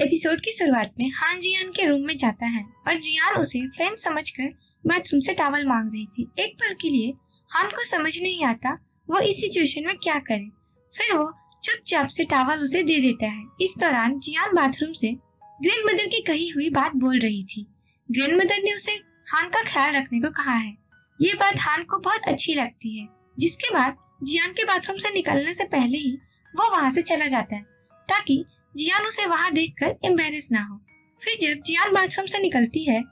Episode की शुरुआत में हान जियान के रूम में जाता है और जियान उसे फैन समझकर बाथरूम से टॉवल मांग रही थी। एक पल के लिए हान को समझ नहीं आता वो इस सिचुएशन में क्या करे। फिर वो चुपचाप से टॉवल उसे दे देता है। इस दौरान जियान बाथरूम से ग्रैंड मदर की कही हुई बात बोल रही थी। ग्रैंड मदर ने उसे हान का ख्याल रखने को कहा है। ये बात हान को बहुत अच्छी लगती है, जिसके बाद जियान के बाथरूम से निकलने से पहले ही वो वहाँ से चला जाता है ताकि जियान उसे वहाँ देखकर एम्बैरेस ना हो। फिर जब जियान बाथरूम से निकलती है,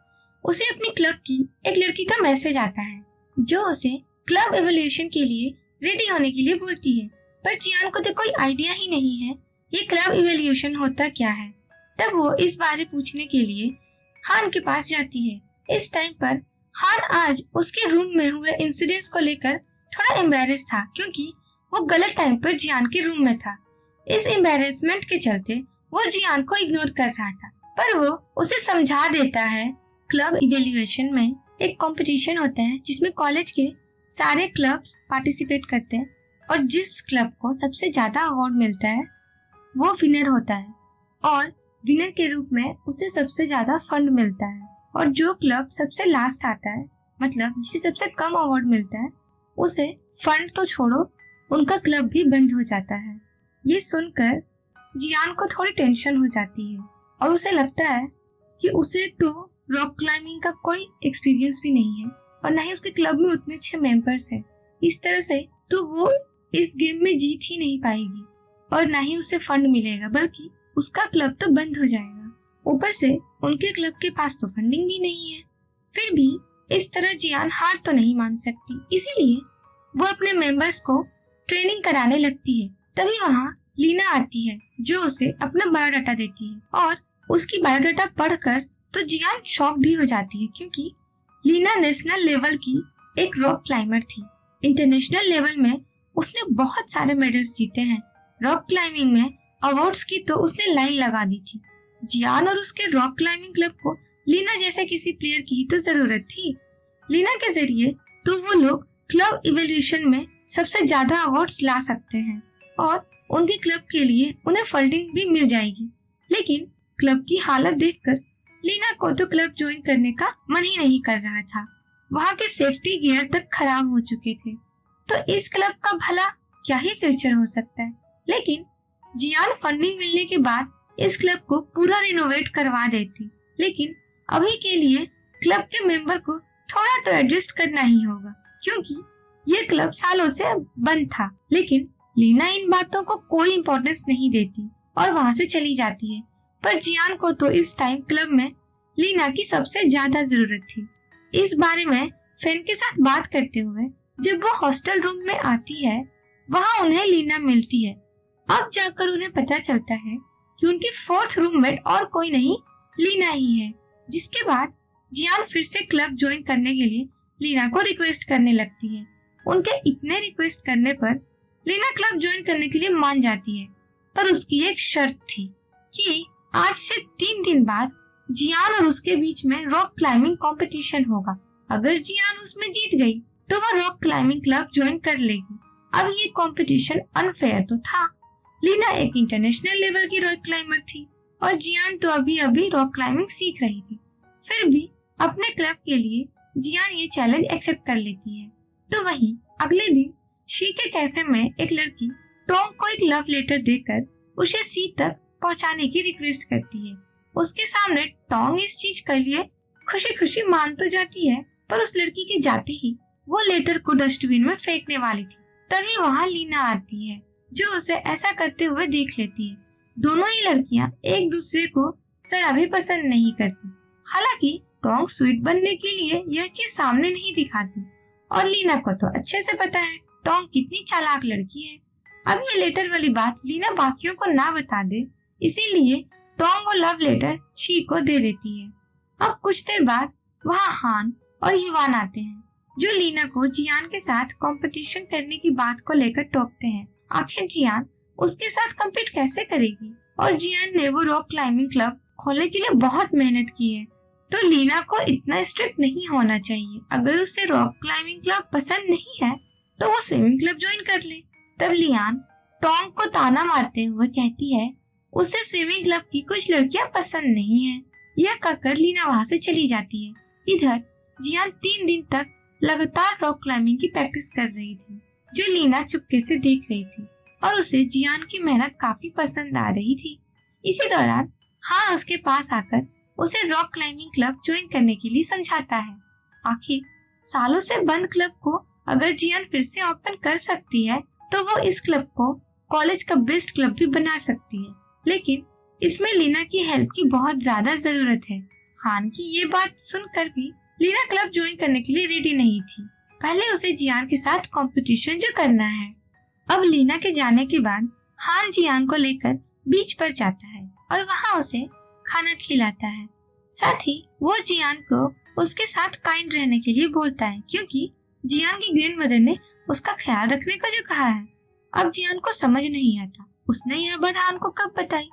उसे अपने क्लब की एक लड़की का मैसेज आता है जो उसे क्लब एवोल्यूशन के लिए रेडी होने के लिए बोलती है। पर जियान को तो कोई आइडिया ही नहीं है ये क्लब एवोल्यूशन होता क्या है। तब वो इस बारे पूछने के लिए हान के पास जाती है। इस टाइम पर हान आज उसके रूम में हुए इंसिडेंट्स को लेकर थोड़ा एम्बैरेस था, क्योंकि वो गलत टाइम पर जियान के रूम में था। इस एम्बैरेसमेंट के चलते वो जियान को इग्नोर कर रहा था, पर वो उसे समझा देता है क्लब इवैल्यूएशन में एक कंपटीशन होता है जिसमें कॉलेज के सारे क्लब्स पार्टिसिपेट करते हैं और जिस क्लब को सबसे ज्यादा अवार्ड मिलता है वो विनर होता है और विनर के रूप में उसे सबसे ज्यादा फंड मिलता है। और जो क्लब सबसे लास्ट आता है, मतलब जिसे सबसे कम अवार्ड मिलता है, उसे फंड तो छोड़ो उनका क्लब भी बंद हो जाता है। ये सुनकर जियान को थोड़ी टेंशन हो जाती है और उसे लगता है कि उसे तो रॉक क्लाइंबिंग का कोई एक्सपीरियंस भी नहीं है और ना ही उसके क्लब में उतने अच्छे मेंबर्स हैं। इस तरह से तो वो इस गेम में जीत ही नहीं पाएगी और ना ही उसे फंड मिलेगा, बल्कि उसका क्लब तो बंद हो जाएगा। ऊपर से उनके क्लब के पास तो फंडिंग भी नहीं है। फिर भी इस तरह जियान हार तो नहीं मान सकती, इसीलिए वो अपने मेंबर्स को ट्रेनिंग कराने लगती है। तभी वहाँ लीना आती है जो उसे अपना बायोडाटा देती है और उसकी बायोडाटा पढ़कर तो जियान शॉक भी हो जाती है, क्योंकि लीना नेशनल लेवल की एक रॉक क्लाइंबर थी। इंटरनेशनल लेवल में उसने बहुत सारे मेडल्स जीते हैं। रॉक क्लाइंबिंग में अवार्ड्स की तो उसने लाइन लगा दी थी। जियान और उसके रॉक क्लाइंबिंग क्लब को लीना जैसे किसी प्लेयर की तो जरूरत थी। लीना के जरिए तो वो लोग क्लब इवोल्यूशन में सबसे ज्यादा अवार्ड्स ला सकते हैं और उनके क्लब के लिए उन्हें फंडिंग भी मिल जाएगी। लेकिन क्लब की हालत देखकर लीना को तो क्लब ज्वाइन करने का मन ही नहीं कर रहा था। वहाँ के सेफ्टी गियर तक खराब हो चुके थे, तो इस क्लब का भला क्या ही फ्यूचर हो सकता है। लेकिन जियान फंडिंग मिलने के बाद इस क्लब को पूरा रिनोवेट करवा देती, लेकिन अभी के लिए क्लब के मेंबर को थोड़ा तो एडजस्ट करना ही होगा, क्योंकि ये क्लब सालों से बंद था। लेकिन लीना इन बातों को कोई इम्पोर्टेंस नहीं देती और वहाँ से चली जाती है। पर जियान को तो इस टाइम क्लब में लीना की सबसे ज्यादा जरूरत थी। इस बारे में फैन के साथ बात करते हुए जब वो हॉस्टल रूम में आती है, वहाँ उन्हें लीना मिलती है। अब जाकर उन्हें पता चलता है कि उनकी फोर्थ रूममेट और कोई नहीं लीना ही है। जिसके बाद जियान फिर से क्लब ज्वाइन करने के लिए लीना को रिक्वेस्ट करने लगती है। उनके इतने रिक्वेस्ट करने पर लीना क्लब ज्वाइन करने के लिए मान जाती है, पर उसकी एक शर्त थी कि आज से 3 दिन बाद जियान और उसके बीच में रॉक क्लाइंबिंग कंपटीशन होगा। अगर जियान उसमें जीत गई तो वो रॉक क्लाइंबिंग क्लब ज्वाइन कर लेगी। अब ये कंपटीशन अनफेयर तो था। लीना एक इंटरनेशनल लेवल की रॉक क्लाइंबर थी और जियान तो अभी अभी रॉक क्लाइंबिंग सीख रही थी। फिर भी अपने क्लब के लिए जियान ये चैलेंज एक्सेप्ट कर लेती है। तो वहीं अगले दिन शी के कैफे में एक लड़की टोंग को एक लव लेटर देकर उसे सी तक पहुंचाने की रिक्वेस्ट करती है। उसके सामने टोंग इस चीज के लिए खुशी खुशी मान तो जाती है, पर उस लड़की के जाते ही वो लेटर को डस्टबिन में फेंकने वाली थी। तभी वहाँ लीना आती है जो उसे ऐसा करते हुए देख लेती है। दोनों ही लड़कियां एक दूसरे को जरा भी पसंद नहीं करती। हालांकि टोंग स्वीट बनने के लिए यह चीज सामने नहीं दिखाती और लीना को तो अच्छे से पता है टोंग कितनी चालाक लड़की है। अब ये लेटर वाली बात लीना बाकियों को ना बता दे, इसीलिए टोंग वो लव लेटर शी को दे देती है। अब कुछ देर बाद वहाँ हान और युवान आते हैं जो लीना को जियान के साथ कंपटीशन करने की बात को लेकर टोकते हैं। आखिर जियान उसके साथ कम्पीट कैसे करेगी और जियान ने वो रॉक क्लाइंबिंग क्लब खोलने के लिए बहुत मेहनत की है, तो लीना को इतना स्ट्रिक्ट नहीं होना चाहिए। अगर उसे रॉक क्लाइंबिंग क्लब पसंद नहीं है तो वो स्विमिंग क्लब ज्वाइन कर ले। तब लियान टोंग को ताना मारते हुए कहती है उसे स्विमिंग क्लब की कुछ लड़कियां पसंद नहीं है। यह कहकर लीना वहाँ से चली जाती है। इधर जियान 3 दिन तक लगातार रॉक क्लाइंबिंग की प्रैक्टिस कर रही थी, जो लीना चुपके से देख रही थी और उसे जियान की मेहनत काफी पसंद आ रही थी। इसी दौरान हान उसके पास आकर उसे रॉक क्लाइंबिंग क्लब ज्वाइन करने के लिए समझाता है। आखिर सालों से बंद क्लब को अगर जियान फिर से ओपन कर सकती है तो वो इस क्लब को कॉलेज का बेस्ट क्लब भी बना सकती है, लेकिन इसमें लीना की हेल्प की बहुत ज्यादा जरूरत है। हान की ये बात सुनकर भी लीना क्लब ज्वाइन करने के लिए रेडी नहीं थी। पहले उसे जियान के साथ कंपटीशन जो करना है। अब लीना के जाने के बाद हान जियान को लेकर बीच पर जाता है और वहाँ उसे खाना खिलाता है। साथ ही वो जियान को उसके साथ काइंड रहने के लिए बोलता है, क्योंकि जियान की ग्रैंडमदर ने उसका ख्याल रखने को जो कहा है। अब जियान को समझ नहीं आता उसने यह बात हान को कब बताई,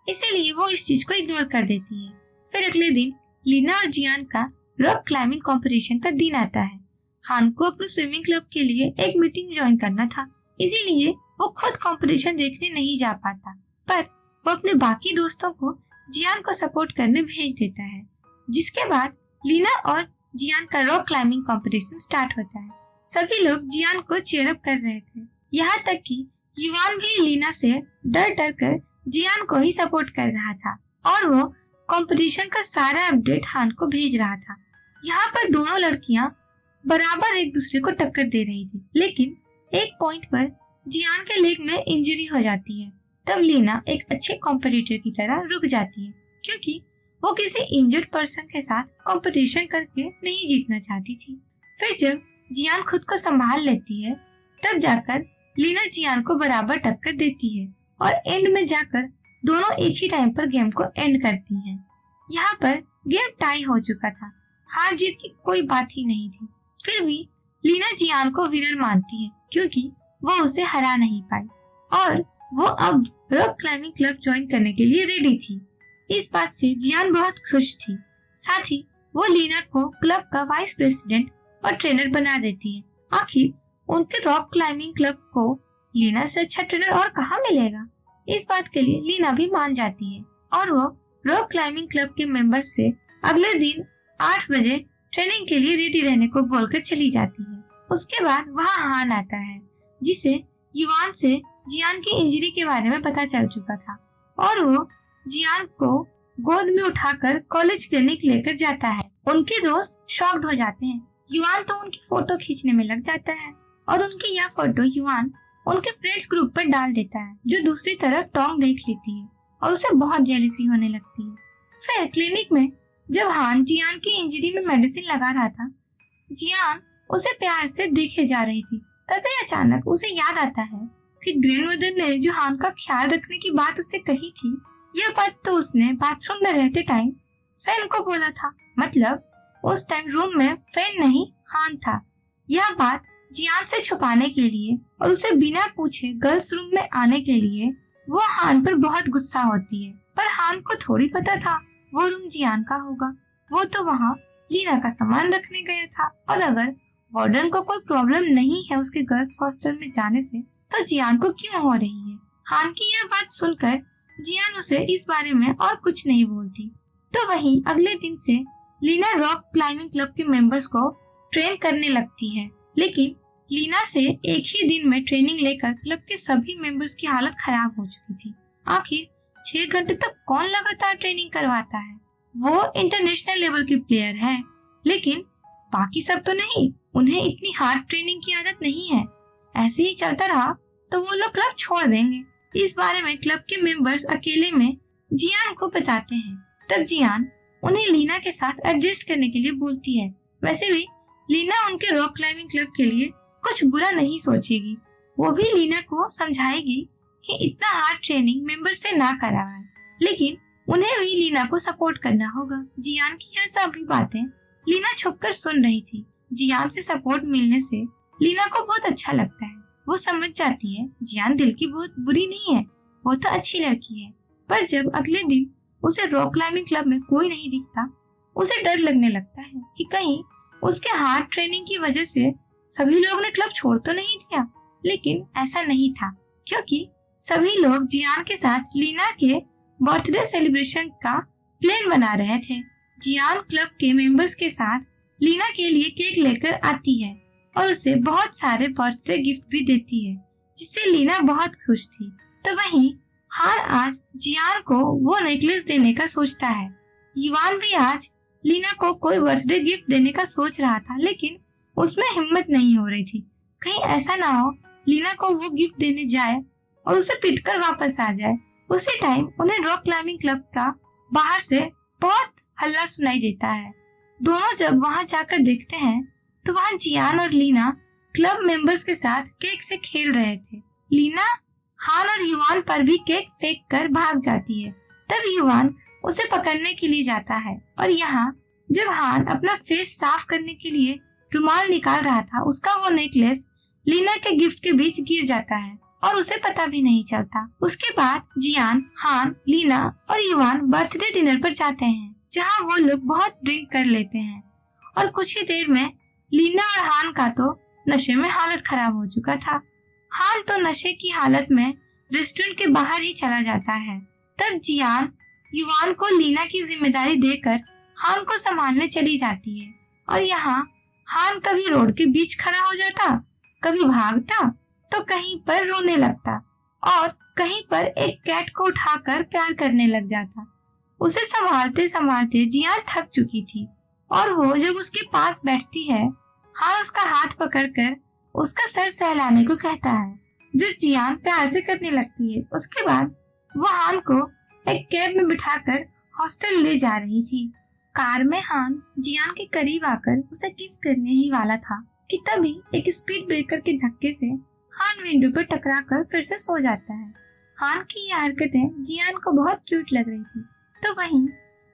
इसीलिए वो इस चीज को इग्नोर कर देती है। फिर अगले दिन लीना और जियान का रॉक क्लाइंबिंग कंपटीशन का दिन आता है। हान को अपने स्विमिंग क्लब के लिए एक मीटिंग ज्वाइन करना था, इसीलिए वो खुद कंपटीशन देखने नहीं जा पाता, पर वो अपने बाकी दोस्तों को जियान को सपोर्ट करने भेज देता है। जिसके बाद लीना और जियान का रॉक क्लाइंबिंग कंपटीशन स्टार्ट होता है। सभी लोग जियान को चीयर अप कर रहे थे, यहाँ तक कि युवान भी लीना से डर डर कर जियान को ही सपोर्ट कर रहा था और वो कंपटीशन का सारा अपडेट हान को भेज रहा था। यहाँ पर दोनों लड़कियां बराबर एक दूसरे को टक्कर दे रही थी, लेकिन एक पॉइंट पर जियान के लेग में इंजरी हो जाती है। तब लीना एक अच्छे कॉम्पिटिटर की तरह रुक जाती है, क्योंकि वो किसी इंजर्ड पर्सन के साथ कंपटीशन करके नहीं जीतना चाहती थी। फिर जब जियान खुद को संभाल लेती है, तब जाकर लीना जियान को बराबर टक्कर देती है और एंड में जाकर दोनों एक ही टाइम पर गेम को एंड करती हैं। यहाँ पर गेम टाई हो चुका था, हार जीत की कोई बात ही नहीं थी। फिर भी लीना जियान को विनर मानती है, क्योंकि वो उसे हरा नहीं पाई और वो अब रॉक क्लाइंबिंग क्लब ज्वाइन करने के लिए रेडी थी। इस बात से जियान बहुत खुश थी। साथ ही वो लीना को क्लब का वाइस प्रेसिडेंट और ट्रेनर बना देती है। आखिर उनके रॉक क्लाइंबिंग क्लब को लीना से अच्छा ट्रेनर और कहाँ मिलेगा। इस बात के लिए लीना भी मान जाती है और वो रॉक क्लाइंबिंग क्लब के मेंबर से अगले दिन 8 बजे ट्रेनिंग के लिए रेडी रहने को बोलकर चली जाती है। उसके बाद वहाँ हान आता है, जिसे युवान से जियान की इंजरी के बारे में पता चल चुका था और वो जियान को गोद में उठाकर कॉलेज क्लिनिक लेकर जाता है। उनके दोस्त शॉक्ड हो जाते हैं। युवान तो उनकी फोटो खींचने में लग जाता है और उनकी यह फोटो युवान उनके फ्रेंड्स ग्रुप पर डाल देता है, जो दूसरी तरफ टोंग देख लेती है और उसे बहुत जेलसी होने लगती है। फिर क्लिनिक में जब हान जियान की इंजरी में मेडिसिन लगा रहा था, जियान उसे प्यार से देखे जा रही थी। तभी अचानक उसे याद आता है कि ग्रैंडमदर ने जो हान का ख्याल रखने की बात उसे कही थी, यह बात तो उसने बाथरूम में रहते टाइम फैन को बोला था। मतलब उस टाइम रूम में फैन नहीं हान था। यह बात जियान से छुपाने के लिए और उसे बिना पूछे गर्ल्स रूम में आने के लिए वो हान पर बहुत गुस्सा होती है। पर हान को थोड़ी पता था वो रूम जियान का होगा। वो तो वहाँ लीना का सामान रखने गया था और अगर वार्डन को कोई प्रॉब्लम नहीं है उसके गर्ल्स हॉस्टल में जाने से, तो जियान को क्यों हो रही है। हान की यह बात सुनकर जियान उसे इस बारे में और कुछ नहीं बोलती। तो वहीं अगले दिन से लीना रॉक क्लाइंबिंग क्लब के मेंबर्स को ट्रेन करने लगती है, लेकिन लीना से एक ही दिन में ट्रेनिंग लेकर क्लब के सभी मेंबर्स की हालत खराब हो चुकी थी। आखिर 6 घंटे तक कौन लगातार ट्रेनिंग करवाता है। वो इंटरनेशनल लेवल की प्लेयर है, लेकिन बाकी सब तो नहीं। उन्हें इतनी हार्ड ट्रेनिंग की आदत नहीं है। ऐसे ही चलता रहा तो वो लोग क्लब छोड़ देंगे। इस बारे में क्लब के मेंबर्स अकेले में जियान को बताते हैं। तब जियान उन्हें लीना के साथ एडजस्ट करने के लिए बोलती है। वैसे भी लीना उनके रॉक क्लाइंबिंग क्लब के लिए कुछ बुरा नहीं सोचेगी। वो भी लीना को समझाएगी कि इतना हार्ड ट्रेनिंग मेंबर से ना कराए, लेकिन उन्हें भी लीना को सपोर्ट करना होगा। जियान की यह सभी बातें लीना छुपकर सुन रही थी। जियान से सपोर्ट मिलने से लीना को बहुत अच्छा लगता है। वो समझ जाती है जियान दिल की बहुत बुरी नहीं है, वो तो अच्छी लड़की है। पर जब अगले दिन उसे रॉक क्लाइंबिंग क्लब में कोई नहीं दिखता, उसे डर लगने लगता है कि कहीं उसके हार्ड ट्रेनिंग की वजह से सभी लोग ने क्लब छोड़ तो नहीं दिया। लेकिन ऐसा नहीं था, क्योंकि सभी लोग जियान के साथ लीना के बर्थडे सेलिब्रेशन का प्लान बना रहे थे। जियान क्लब के मेंबर्स के साथ लीना के लिए केक लेकर आती है और उसे बहुत सारे बर्थडे गिफ्ट भी देती है, जिससे लीना बहुत खुश थी। तो वहीं हान आज जियान को वो नेकलेस देने का सोचता है। युवान भी आज लीना को कोई बर्थडे गिफ्ट देने का सोच रहा था, लेकिन उसमें हिम्मत नहीं हो रही थी। कहीं ऐसा ना हो लीना को वो गिफ्ट देने जाए और उसे पीटकर वापस आ जाए। उसी टाइम उन्हें रॉक क्लाइंबिंग क्लब का बाहर से बहुत हल्ला सुनाई देता है। दोनों जब वहां जाकर देखते हैं तो वहां जियान और लीना क्लब मेंबर्स के साथ केक से खेल रहे थे। लीना हान और युवान पर भी केक फेंक कर भाग जाती है। तब युवान उसे पकड़ने के लिए जाता है और यहाँ जब हान अपना फेस साफ करने के लिए रुमाल निकाल रहा था, उसका वो नेकलेस लीना के गिफ्ट के बीच गिर जाता है और उसे पता भी नहीं चलता। उसके बाद जियान, हान, लीना और युवान बर्थडे डिनर पर जाते हैं, जहाँ वो लोग बहुत ड्रिंक कर लेते हैं और कुछ ही देर में लीना और हान का तो नशे में हालत खराब हो चुका था। हान तो नशे की हालत में रेस्टोरेंट के बाहर ही चला जाता है। तब जियान युवान को लीना की जिम्मेदारी देकर हान को संभालने चली जाती है और यहाँ हान कभी रोड के बीच खड़ा हो जाता, कभी भागता, तो कहीं पर रोने लगता और कहीं पर एक कैट को उठाकर प्यार करने लग जाता। उसे संभालते संभालते जियान थक चुकी थी और वो जब उसके पास बैठती है, हान उसका हाथ पकड़कर उसका सर सहलाने को कहता है, जो जियान प्यार से करने लगती है। उसके बाद वो हान को एक कैब में बिठाकर हॉस्टल ले जा रही थी। कार में हान जियान के करीब आकर उसे किस करने ही वाला था कि तभी एक स्पीड ब्रेकर के धक्के से हान विंडो पर टकराकर फिर से सो जाता है। हान की ये हरकतें जियान को बहुत क्यूट लग रही थी। तो वहीं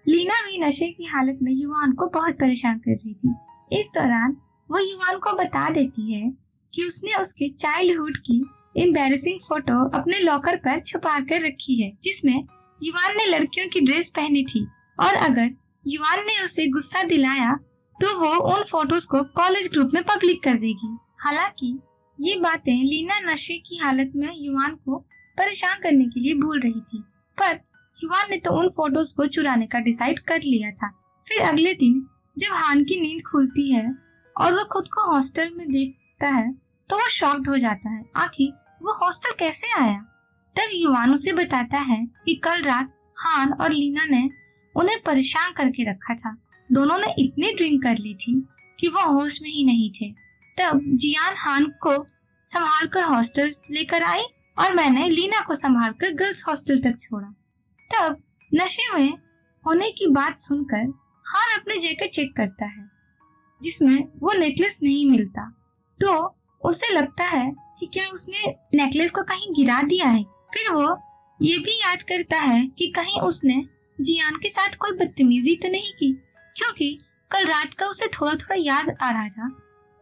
लीना भी नशे की हालत में युवान को बहुत परेशान कर रही थी। इस दौरान वो युवान को बता देती है कि उसने उसके चाइल्डहुड की एम्बैरेसिंग फोटो अपने लॉकर पर छुपा कर रखी है, जिसमें युवान ने लड़कियों की ड्रेस पहनी थी और अगर युवान ने उसे गुस्सा दिलाया तो वो उन फोटोज को कॉलेज ग्रुप में पब्लिक कर देगी। हालांकि ये बातें लीना नशे की हालत में युवान को परेशान करने के लिए भूल रही थी, पर युवान ने तो उन फोटोज को चुराने का डिसाइड कर लिया था। फिर अगले दिन जब हान की नींद खुलती है और वो खुद को हॉस्टल में देखता है तो वो शॉक्ड हो जाता है, आखिर वो हॉस्टल कैसे आया। तब युवान उसे बताता है कि कल रात हान और लीना ने उन्हें परेशान करके रखा था। दोनों ने इतनी ड्रिंक कर ली थी कि वो होश में ही नहीं थे। तब जियान हान को संभाल कर हॉस्टल लेकर आई और मैंने लीना को संभाल कर गर्ल्स हॉस्टल तक छोड़ा। तब नशे में होने की बात सुनकर हान अपने जैकेट चेक करता है, जिसमें वो नेकलेस नहीं मिलता। तो उसे लगता है कि क्या उसने नेकलेस को कहीं गिरा दिया है। फिर वो ये भी याद करता है कि कहीं उसने जियान के साथ कोई बदतमीजी तो नहीं की, क्योंकि कल रात का उसे थोड़ा थोड़ा याद आ रहा था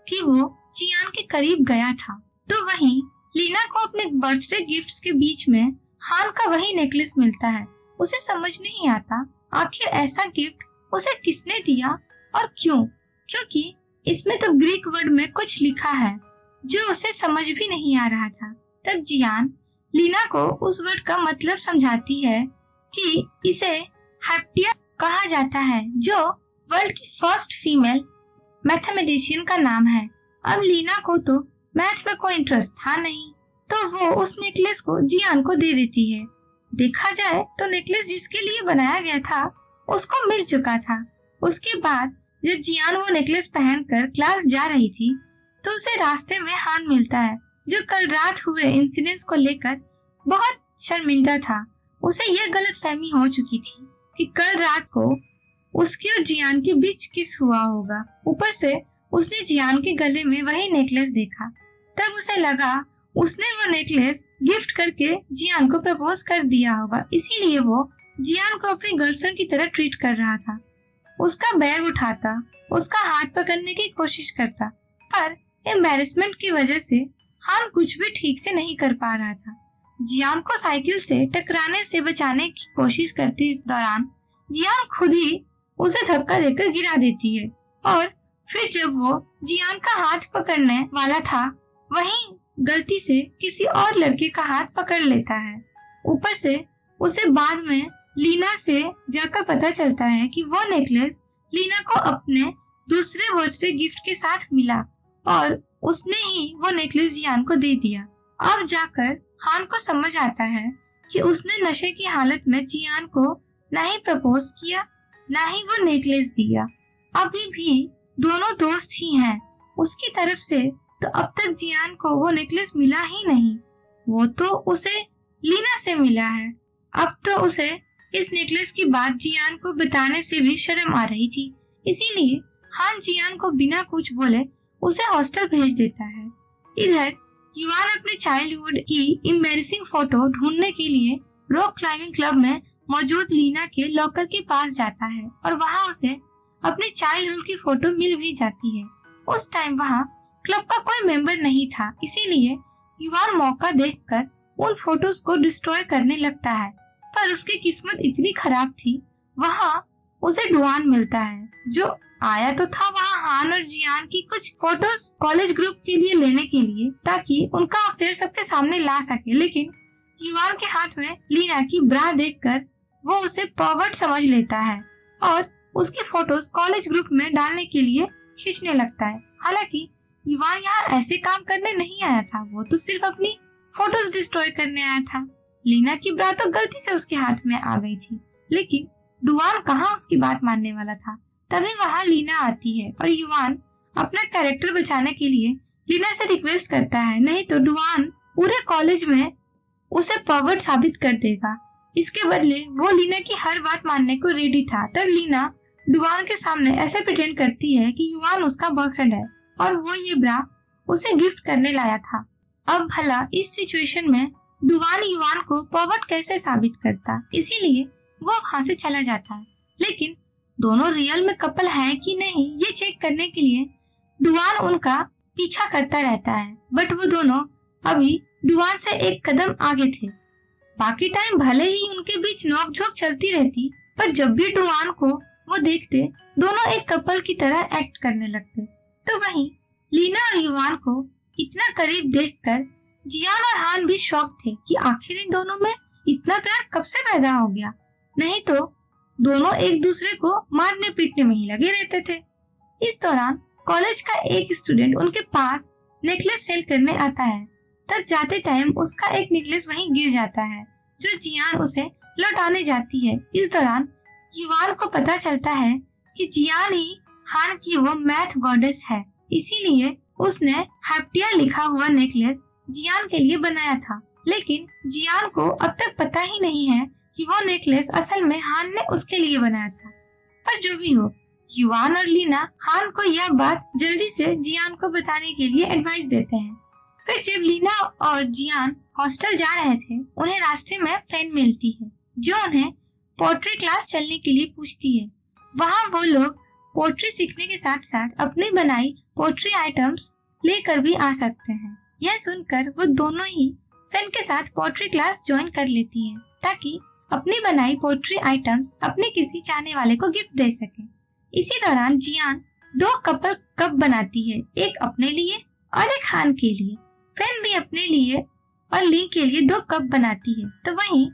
कि वो जियान के करीब गया था। तो वहीं लीना को अपने बर्थडे गिफ्ट्स के बीच में हान का वही नेकलेस मिलता है। उसे समझ नहीं आता आखिर ऐसा गिफ्ट उसे किसने दिया और क्यों, क्योंकि इसमें तो ग्रीक वर्ड में कुछ लिखा है जो उसे समझ भी नहीं आ रहा था। तब जियान लीना को उस वर्ड का मतलब समझाती है कि इसे हेप्टिया कहा जाता है, जो वर्ल्ड की फर्स्ट फीमेल मैथमेटिशियन का नाम है। अब लीना को तो मैथ में कोई इंटरेस्ट था नहीं, तो वो उस नेकलेस को जियान को दे देती है। देखा जाए तो नेकलेस जिसके लिए बनाया गया था उसको मिल चुका था। उसके बाद जब जियान वो नेकलेस पहनकर क्लास जा रही थी तो उसे रास्ते में हान मिलता है, जो कल रात हुए इंसिडेंट्स को लेकर बहुत शर्मिंदा था। उसे यह गलतफहमी हो चुकी थी कि कल रात को उसके और जियान के बीच किस हुआ होगा। ऊपर से उसने जियान के गले में वही नेकलेस देखा। तब उसे लगा उसने वो नेकलेस गिफ्ट करके जियान को प्रपोज कर दिया होगा, इसीलिए वो जियान को अपनी गर्लफ्रेंड की तरह ट्रीट कर रहा था। उसका बैग उठाता, उसका हाथ पकड़ने की कोशिश करता, पर एम्बैरेसमेंट की वजह से हान कुछ भी ठीक से नहीं कर पा रहा था। जियान को साइकिल से टकराने से बचाने की कोशिश करते दौरान जियान खुद ही उसे धक्का देकर गिरा देती है और फिर जब वो जियान का हाथ पकड़ने वाला था वहीं गलती से किसी और लड़के का हाथ पकड़ लेता है। ऊपर से उसे बाद में लीना से जाकर पता चलता है कि वो नेकलेस लीना को अपने दूसरे बर्थडे गिफ्ट के साथ मिला और उसने ही वो नेकलेस जियान को दे दिया। अब जाकर हान को समझ आता है कि उसने नशे की हालत में जियान को ना ही प्रपोज किया, ना ही वो नेकलेस दिया। अभी भी दोनों दोस्त ही हैं उसकी तरफ से, तो अब तक जियान को वो नेकलेस मिला ही नहीं। वो तो उसे लीना से मिला है। अब तो उसे इस नेकलेस की बात जियान को बताने से भी शर्म आ रही थी। इसीलिए हान जियान को बिना कुछ बोले उसे हॉस्टल भेज देता है। इधर युवान अपने चाइल्डहुड की एम्बैरेसिंग फोटो ढूंढने के लिए रॉक क्लाइंबिंग क्लब में मौजूद लीना के लॉकर के पास जाता है और वहाँ उसे अपने चाइल्डहुड की फोटो मिल भी जाती है। उस टाइम वहाँ क्लब का कोई मेंबर नहीं था, इसीलिए युवान मौका देखकर उन फोटोज को डिस्ट्रॉय करने लगता है। पर उसकी किस्मत इतनी खराब थी, वहाँ उसे डुआन मिलता है जो आया तो था वहाँ हान और जियान की कुछ फोटोज कॉलेज ग्रुप के लिए लेने के लिए, ताकि उनका अफेयर सबके सामने ला सके। लेकिन युवान के हाथ में लीना की ब्रा देखकर वो उसे पर्वर्ट समझ लेता है और उसकी फोटोज कॉलेज ग्रुप में डालने के लिए खींचने लगता है। हालांकि युवान यहाँ ऐसे काम करने नहीं आया था, वो तो सिर्फ अपनी फोटोज डिस्ट्रॉय करने आया था। लीना की ब्रा तो गलती से उसके हाथ में आ गई थी, लेकिन डुआन कहाँ उसकी बात मानने वाला था। तभी वहाँ लीना आती है और युवान अपना कैरेक्टर बचाने के लिए लीना से रिक्वेस्ट करता है, नहीं तो डुआन पूरे कॉलेज में उसे पर्वर्ट साबित कर देगा। इसके बदले वो लीना की हर बात मानने को रेडी था। तब लीना डुआन के सामने ऐसे प्रिटेंड करती है कि युवान उसका बॉयफ्रेंड है और वो ये ब्रा उसे गिफ्ट करने लाया था। अब भला इस सिचुएशन में डुआन युवान को पर्वर्ट कैसे साबित करता, इसीलिए वो वहाँ से चला जाता है। लेकिन दोनों रियल में कपल हैं कि नहीं ये चेक करने के लिए डुआन उनका पीछा करता रहता है, बट वो दोनों अभी डुआन से एक कदम आगे थे। बाकी टाइम भले ही उनके बीच नोकझोंक चलती रहती, पर जब भी डुआन को वो देखते दोनों एक कपल की तरह एक्ट करने लगते। तो वहीं लीना और युवान को इतना करीब देखकर जियान और हान भी शॉक थे कि आखिर इन दोनों में इतना प्यार कब से पैदा हो गया, नहीं तो दोनों एक दूसरे को मारने पीटने में ही लगे रहते थे। इस दौरान कॉलेज का एक स्टूडेंट उनके पास नेकलेस सेल करने आता है। तब जाते टाइम उसका एक नेकलेस वहीं गिर जाता है जो जियान उसे लौटाने जाती है। इस दौरान युवान को पता चलता है कि जियान ही हान की वो मैथ गॉडेस है, इसीलिए उसने हैप्टिया लिखा हुआ नेकलेस जियान के लिए बनाया था। लेकिन जियान को अब तक पता ही नहीं है कि वो नेकलेस असल में हान ने उसके लिए बनाया था। पर जो भी हो, युवान और लीना हान को यह बात जल्दी से जियान को बताने के लिए एडवाइस देते हैं। फिर जब लीना और जियान हॉस्टल जा रहे थे, उन्हें रास्ते में फैन मिलती है जो उन्हें पोट्री क्लास चलने के लिए पूछती है। वहाँ वो लोग पोट्री सीखने के साथ साथ अपनी बनाई पोट्री आइटम्स लेकर भी आ सकते हैं। यह सुनकर वो दोनों ही फैन के साथ पोट्री क्लास ज्वाइन कर लेती हैं ताकि अपनी बनाई पोट्री आइटम्स अपने किसी चाहने वाले को गिफ्ट दे सके। इसी दौरान जियान 2 कपल कप बनाती है, एक अपने लिए और एक हान के लिए। फैन भी अपने लिए और लिंक के लिए 2 कप बनाती है। तो वहीं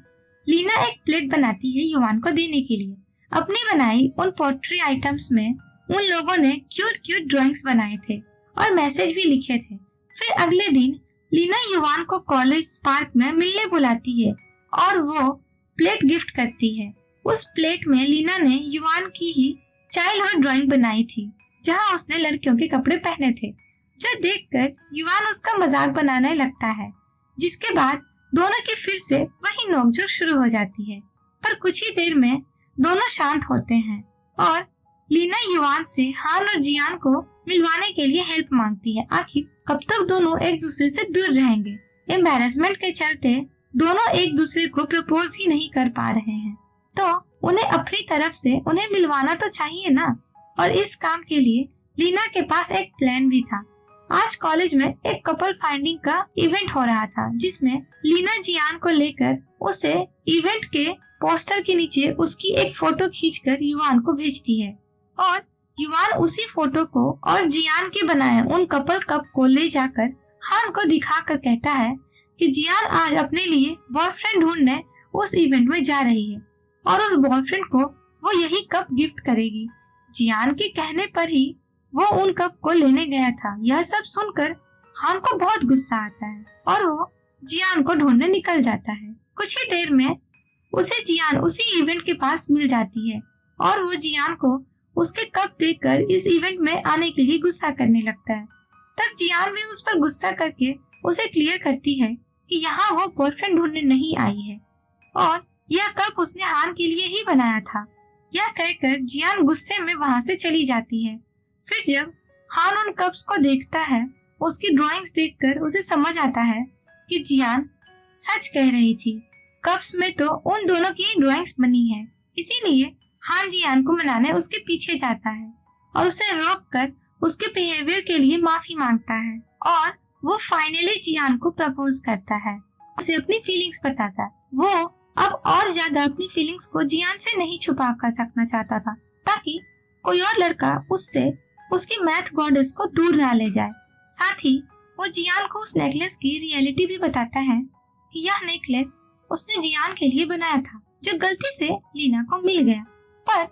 लीना एक प्लेट बनाती है युवान को देने के लिए। अपनी बनाई उन पोट्री आइटम्स में उन लोगों ने क्यूट क्यूट ड्राइंग्स बनाए थे और मैसेज भी लिखे थे। फिर अगले दिन लीना युवान को कॉलेज पार्क में मिलने बुलाती है और वो प्लेट गिफ्ट करती है। उस प्लेट में लीना ने युवान की ही चाइल्डहुड ड्राइंग बनाई थी जहां उसने लड़कियों के कपड़े पहने थे, जो देखकर युवान उसका मजाक बनाने लगता है। जिसके बाद दोनों की फिर से वही नोकझोंक शुरू हो जाती है। पर कुछ ही देर में दोनों शांत होते हैं और लीना युवान से हान और जियान को मिलवाने के लिए हेल्प मांगती है। आखिर कब तक दोनों एक दूसरे से दूर रहेंगे? एम्बैरेसमेंट के चलते दोनों एक दूसरे को प्रपोज ही नहीं कर पा रहे हैं, तो उन्हें अपनी तरफ से उन्हें मिलवाना तो चाहिए ना। और इस काम के लिए लीना के पास एक प्लान भी था। आज कॉलेज में एक कपल फाइंडिंग का इवेंट हो रहा था जिसमें लीना जियान को लेकर उसे इवेंट के पोस्टर के नीचे उसकी एक फोटो खींचकर युवान को भेजती है और युवान उसी फोटो को और जियान के बनाए उन कपल कप को ले जाकर हान को दिखाकर कहता है कि जियान आज अपने लिए बॉयफ्रेंड ढूंढने उस इवेंट में जा रही है और उस बॉयफ्रेंड को वो यही कप गिफ्ट करेगी। जियान के कहने पर ही वो उन कप को लेने गया था। यह सब सुनकर हान को बहुत गुस्सा आता है और वो जियान को ढूंढने निकल जाता है। कुछ ही देर में उसे जियान उसी इवेंट के पास मिल जाती है और वो जियान को उसके कप देखकर इस इवेंट में आने के लिए गुस्सा करने लगता है। तब जियान भी उस पर गुस्सा करके उसे क्लियर करती है कि यहाँ वो बॉयफ्रेंड ढूंढने नहीं आई है और यह कप उसने हान के लिए ही बनाया था। यह कहकर जियान गुस्से में वहाँ से चली जाती है। फिर जब हान उन कप्स को देखता है, उसकी ड्राइंग्स देखकर उसे समझ आता है कि जियान सच कह रही थी। कप्स में तो उन दोनों की ड्राइंग्स बनी है। इसीलिए हान जियान को मनाने उसके पीछे जाता है और उसे रोककर उसके बिहेवियर के लिए माफी मांगता है और वो फाइनली जियान को प्रपोज करता है, उसे अपनी फीलिंग्स बताता है। वो अब और ज्यादा अपनी फीलिंग्स को जियान से नहीं छुपा कर रखना चाहता था ताकि कोई और लड़का उससे उसकी मैथ गॉडेस को दूर ना ले जाए। साथ ही वो जियान को उस नेकलेस की रियलिटी भी बताता है कि यह नेकलेस उसने जियान के लिए बनाया था जो गलती से लीना को मिल गया, पर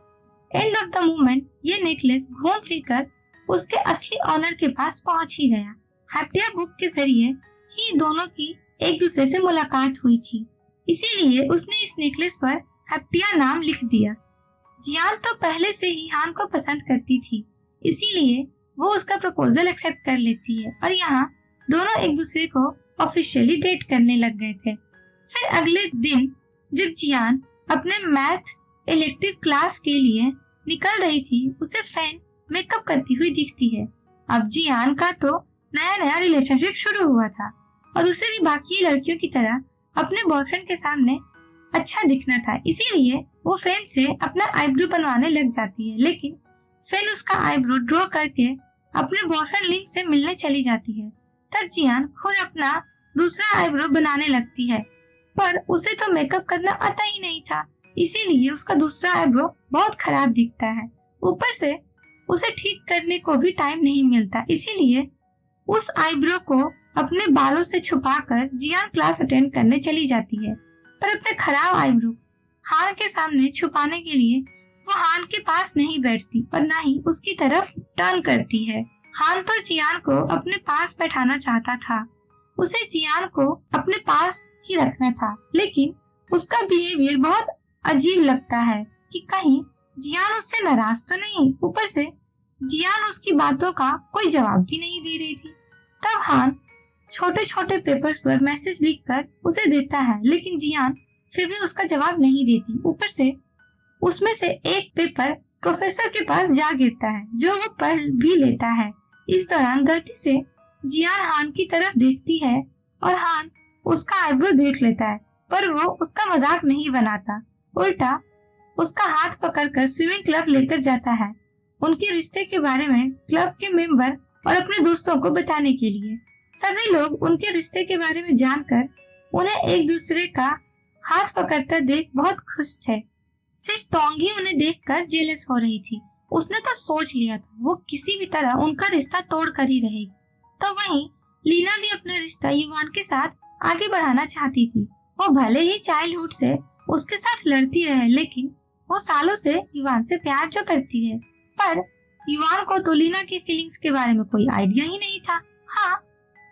एंड ऑफ द मोमेंट ये नेकलेस घूम फिर कर उसके असली ऑनर के पास पहुंच ही गया। हैप्टिया बुक के जरिए ही दोनों की एक दूसरे से मुलाकात हुई थी, इसीलिए उसने इस नेकलेस पर हैप्टिया नाम लिख दिया। जियान तो पहले से ही हान को पसंद करती थी, इसीलिए वो उसका प्रपोजल एक्सेप्ट कर लेती है और यहाँ दोनों एक दूसरे को ऑफिशियली डेट करने लग गए थे। फिर अगले दिन जब जियान अपने मैथ इलेक्टिव क्लास के लिए निकल रही थी, उसे फैन मेकअप करती हुई दिखती है। अब जियान का तो नया नया रिलेशनशिप शुरू हुआ था और उसे भी बाकी लड़कियों की तरह अपने बॉयफ्रेंड के सामने अच्छा दिखना था, इसीलिए वो फैन से अपना आईब्रो बनवाने लग जाती है। लेकिन फैन उसका आईब्रो ड्रॉ करके अपने बॉयफ्रेंड लिंक से मिलने चली जाती है। तब जियान खुद अपना दूसरा आईब्रो बनाने लगती है, पर उसे तो मेकअप करना आता ही नहीं था, इसीलिए उसका दूसरा आईब्रो बहुत खराब दिखता है। ऊपर से उसे ठीक करने को भी टाइम नहीं मिलता, इसीलिए उस आईब्रो को अपने बालों से छुपाकर जियान क्लास अटेंड करने चली जाती है। पर अपने खराब आईब्रो हान के सामने छुपाने के लिए वो हान के पास नहीं बैठती और न ही उसकी तरफ टर्न करती है। हान तो जियान को अपने पास बैठाना चाहता था, उसे जियान को अपने पास ही रखना था, लेकिन उसका बिहेवियर बहुत अजीब लगता है कि कहीं जियान उससे नाराज तो नहीं। ऊपर से जियान उसकी बातों का कोई जवाब भी नहीं दे रही थी। तब हान छोटे छोटे पेपर्स पर मैसेज लिखकर उसे देता है, लेकिन जियान फिर भी उसका जवाब नहीं देती। ऊपर से उसमें से एक पेपर प्रोफेसर के पास जा गिरता है जो वो पढ़ भी लेता है। इस दौरान गलती से जियान हान की तरफ देखती है और हान उसका आईब्रो देख लेता है, पर वो उसका मजाक नहीं बनाता, उल्टा उसका हाथ पकड़कर स्विमिंग क्लब लेकर जाता है उनके रिश्ते के बारे में क्लब के मेंबर और अपने दोस्तों को बताने के लिए। सभी लोग उनके रिश्ते के बारे में जानकर उन्हें एक दूसरे का हाथ पकड़ता देख बहुत खुश थे। सिर्फ टोंग ही उन्हें देखकर जेलस हो रही थी। उसने तो सोच लिया था वो किसी भी तरह उनका रिश्ता तोड़ कर ही रहेगी। तो वहीं लीना भी अपना रिश्ता युवान के साथ आगे बढ़ाना चाहती थी। वो भले ही चाइल्डहुड से उसके साथ लड़ती रहे, लेकिन वो सालों से युवान से प्यार जो करती है, पर युवान को तो लीना की फीलिंग्स के बारे में कोई आइडिया ही नहीं था। हाँ,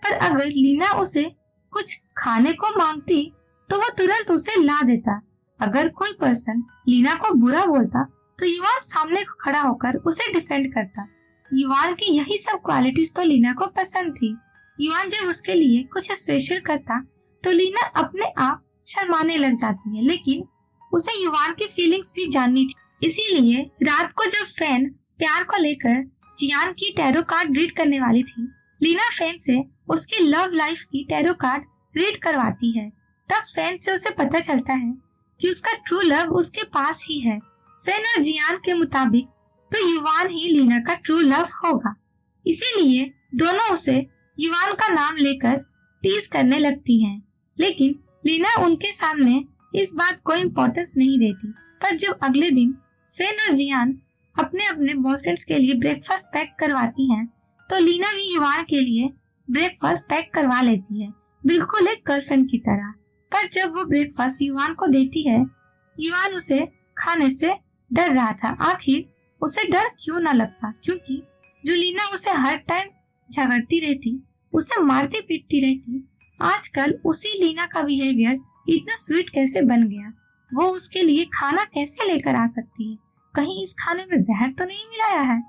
पर अगर लीना उसे कुछ खाने को मांगती तो वो तुरंत उसे ला देता। अगर कोई पर्सन लीना को बुरा बोलता तो युवान सामने खड़ा होकर उसे डिफेंड करता। युवान की यही सब क्वालिटीज तो लीना को पसंद थी। युवान जब उसके लिए कुछ स्पेशल करता तो लीना अपने आप शर्माने लग जाती है, लेकिन उसे युवान की फीलिंग्स भी जाननी थी। इसीलिए रात को जब फैन प्यार को लेकर जियान की टैरो कार्ड रीड करने वाली थी, लीना फैन से उसकी लव लाइफ की टैरो कार्ड रीड करवाती है। तब फैन से उसे पता चलता है कि उसका ट्रू लव उसके पास ही है। फैन और जियान के मुताबिक तो युवान ही लीना का ट्रू लव होगा, इसीलिए दोनों उसे युवान का नाम लेकर टीज करने लगती हैं। लेकिन लीना उनके सामने इस बात को इम्पोर्टेंस नहीं देती। पर जब अगले दिन फैन और जियान अपने अपने बॉयफ्रेंड्स के लिए ब्रेकफास्ट पैक करवाती हैं, तो लीना भी युवान के लिए ब्रेकफास्ट पैक करवा लेती है, बिल्कुल एक गर्लफ्रेंड की तरह। पर जब वो ब्रेकफास्ट युआन को देती है, युआन उसे खाने से डर रहा था। आखिर उसे डर क्यों न लगता, क्योंकि जो लीना उसे हर टाइम झगड़ती रहती, उसे मारती पीटती रहती, आजकल उसी लीना का बिहेवियर इतना स्वीट कैसे बन गया। वो उसके लिए खाना कैसे लेकर आ सकती है, कहीं इस खाने में जहर तो नहीं मिलाया है।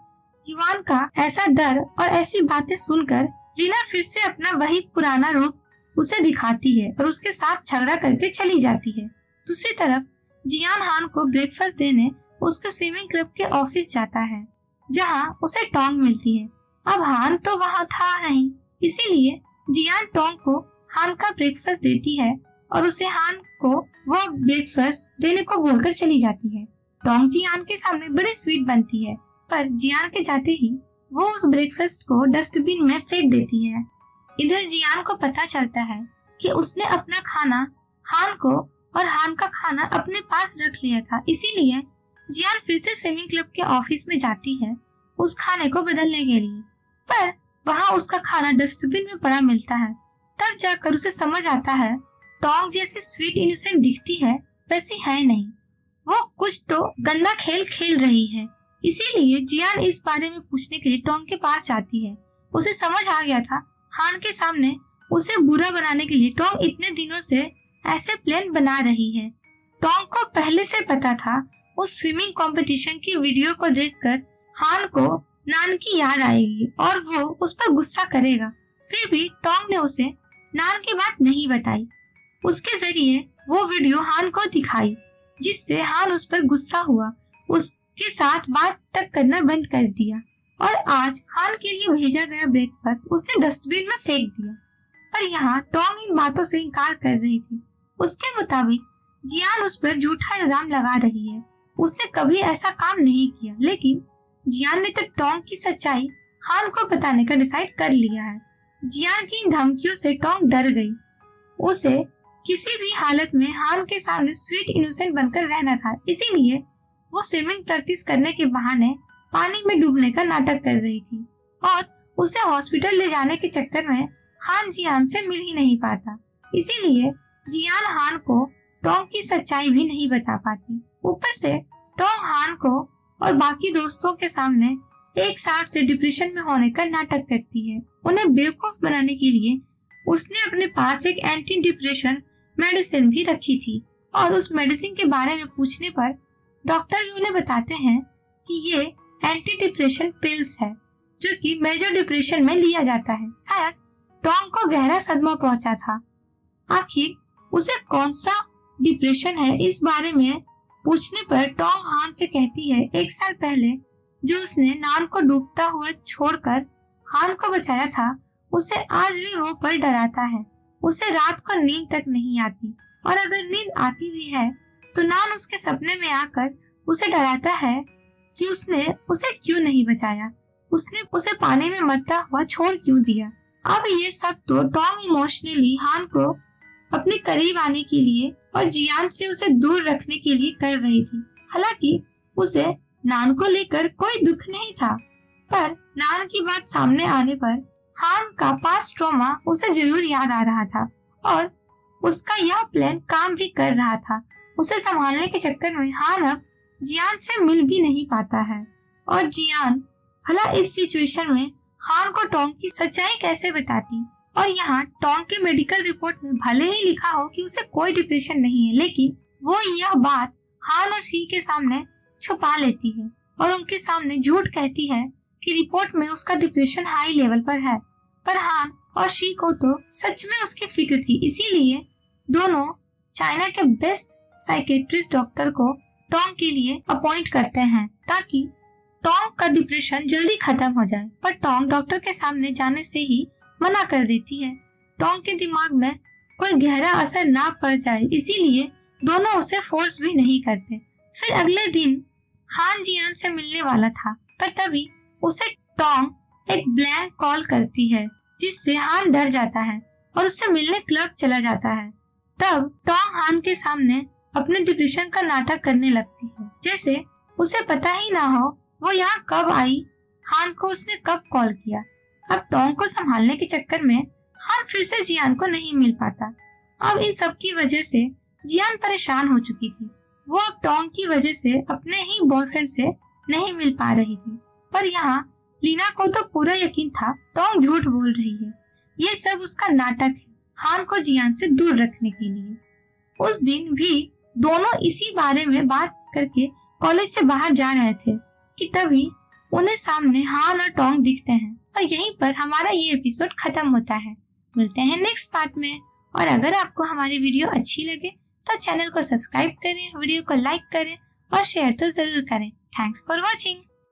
युआन का ऐसा डर और ऐसी बातें सुनकर लीना फिर से अपना वही पुराना रूप उसे दिखाती है और उसके साथ झगड़ा करके चली जाती है। दूसरी तरफ जियान हान को ब्रेकफास्ट देने उसके स्विमिंग क्लब के ऑफिस जाता है, जहां उसे टोंग मिलती है। अब हान तो वहां था नहीं, इसीलिए जियान टोंग को हान का ब्रेकफास्ट देती है और उसे हान को वो ब्रेकफास्ट देने को बोलकर चली जाती है। टोंग जियान के सामने बड़ी स्वीट बनती है, पर जियान के जाते ही वो उस ब्रेकफास्ट को डस्टबिन में फेंक देती है। इधर जियान को पता चलता है कि उसने अपना खाना हान को और हान का खाना अपने पास रख लिया था, इसीलिए जियान फिर से स्विमिंग क्लब के ऑफिस में जाती है उस खाने को बदलने के लिए, पर वहाँ उसका खाना डस्टबिन में पड़ा मिलता है। तब जाकर उसे समझ आता है टोंग जैसी स्वीट इनोसेंट दिखती है वैसी है नहीं, वो कुछ तो गंदा खेल खेल रही है। इसीलिए जियान इस बारे में पूछने के लिए टोंग के पास जाती है। उसे समझ आ गया था हान के सामने उसे बुरा बनाने के लिए टोंग इतने दिनों से ऐसे प्लान बना रही है। टोंग को पहले से पता था उस स्विमिंग कंपटीशन की वीडियो को देखकर हान को नान की याद आएगी और वो उस पर गुस्सा करेगा। फिर भी टोंग ने उसे नान की बात नहीं बताई। उसके जरिए वो वीडियो हान को दिखाई, जिससे हान उस पर गुस्सा हुआ, उसके साथ बात तक करना बंद कर दिया और आज हान के लिए भेजा गया ब्रेकफास्ट उसने डस्टबिन में फेंक दिया। पर यहाँ टोंग इन बातों से इनकार कर रही थी। उसके मुताबिक जियान उस पर झूठा इल्जाम लगा रही है, उसने कभी ऐसा काम नहीं किया। लेकिन जियान ने तो टोंग की सच्चाई हान को बताने का डिसाइड कर लिया है। जियान की इन धमकियों से टोंग डर गई। उसे किसी भी हालत में हान के सामने स्वीट इनोसेंट बनकर रहना था, इसीलिए वो स्विमिंग प्रैक्टिस करने के बहाने पानी में डूबने का नाटक कर रही थी और उसे हॉस्पिटल ले जाने के चक्कर में हान जियान से मिल ही नहीं पाता। इसीलिए जियान हान को टोंग की सच्चाई भी नहीं बता पाती। ऊपर से टोंग हान को और बाकी दोस्तों के सामने एक साथ से डिप्रेशन में होने का नाटक करती है। उन्हें बेवकूफ बनाने के लिए उसने अपने पास एक एंटी डिप्रेशन मेडिसिन भी रखी थी और उस मेडिसिन के बारे में पूछने पर डॉक्टर भी उन्हें बताते हैं कि ये एंटी डिप्रेशन पिल्स है जो कि मेजर डिप्रेशन में लिया जाता है। शायद टोंग को गहरा सदमा पहुंचा था। आखिर उसे कौन सा डिप्रेशन है, इस बारे में पूछने पर टोंग हान से कहती है एक साल पहले जो उसने नान को डूबता हुआ छोड़कर हान को बचाया था, उसे आज भी वो पल डराता है। उसे रात को नींद तक नहीं आती और अगर नींद आती भी है तो नान उसके सपने में आकर उसे डराता है कि उसने उसे क्यों नहीं बचाया, उसने उसे पानी में मरता हुआ छोड़ क्यों दिया। अब ये सब तो टोंग इमोशनली हान को अपने करीब आने के लिए और जियान से उसे दूर रखने के लिए कर रही थी। हालांकि उसे नान को लेकर कोई दुख नहीं था, पर नान की बात सामने आने पर हान का पास्ट ट्रॉमा उसे जरूर याद आ रहा था और उसका यह प्लान काम भी कर रहा था। उसे संभालने के चक्कर में हान अब जियान से मिल भी नहीं पाता है और जियान भला इस सिचुएशन में हान को टोंग की सच्चाई कैसे बताती। और यहाँ टोंग के मेडिकल रिपोर्ट में भले ही लिखा हो कि उसे कोई डिप्रेशन नहीं है, लेकिन वो यह बात हान और शी के सामने छुपा लेती है और उनके सामने झूठ कहती है कि रिपोर्ट में उसका डिप्रेशन हाई लेवल पर है। पर हान और शी को तो सच में उसकी फिक्र थी, इसीलिए दोनों चाइना के बेस्ट साइकेट्रिस्ट डॉक्टर को टोंग के लिए अपॉइंट करते हैं ताकि टोंग का डिप्रेशन जल्दी खत्म हो जाए। पर टोंग डॉक्टर के सामने जाने से ही मना कर देती है। टोंग के दिमाग में कोई गहरा असर ना पड़ जाए, इसीलिए दोनों उसे फोर्स भी नहीं करते। फिर अगले दिन हान जियान से मिलने वाला था, पर तभी उसे टोंग एक ब्लैंक कॉल करती है जिससे हान डर जाता है और उससे मिलने क्लब चला जाता है। तब टोंग हान के सामने अपने डिप्रेशन का नाटक करने लगती है, जैसे उसे पता ही ना हो वो यहाँ कब आई, हान को उसने कब कॉल किया। अब टोंग को संभालने के चक्कर में हान फिर से जियान को नहीं मिल पाता। अब इन सब की वजह से जियान परेशान हो चुकी थी। वो अब टोंग की वजह से अपने ही बॉयफ्रेंड से नहीं मिल पा रही थी। पर यहाँ लीना को तो पूरा यकीन था टोंग झूठ बोल रही है। ये सब उसका नाटक है, हान को जियान से दूर रखने के लिए। उस दिन भी दोनों इसी बारे में बात करके कॉलेज से बाहर जा रहे थे कि तभी उन्हें सामने हान और टोंग दिखते हैं और यहीं पर हमारा ये एपिसोड खत्म होता है। मिलते हैं नेक्स्ट पार्ट में। और अगर आपको हमारी वीडियो अच्छी लगे तो चैनल को सब्सक्राइब करें, वीडियो को लाइक करें और शेयर तो जरूर करें। Thanks for watching.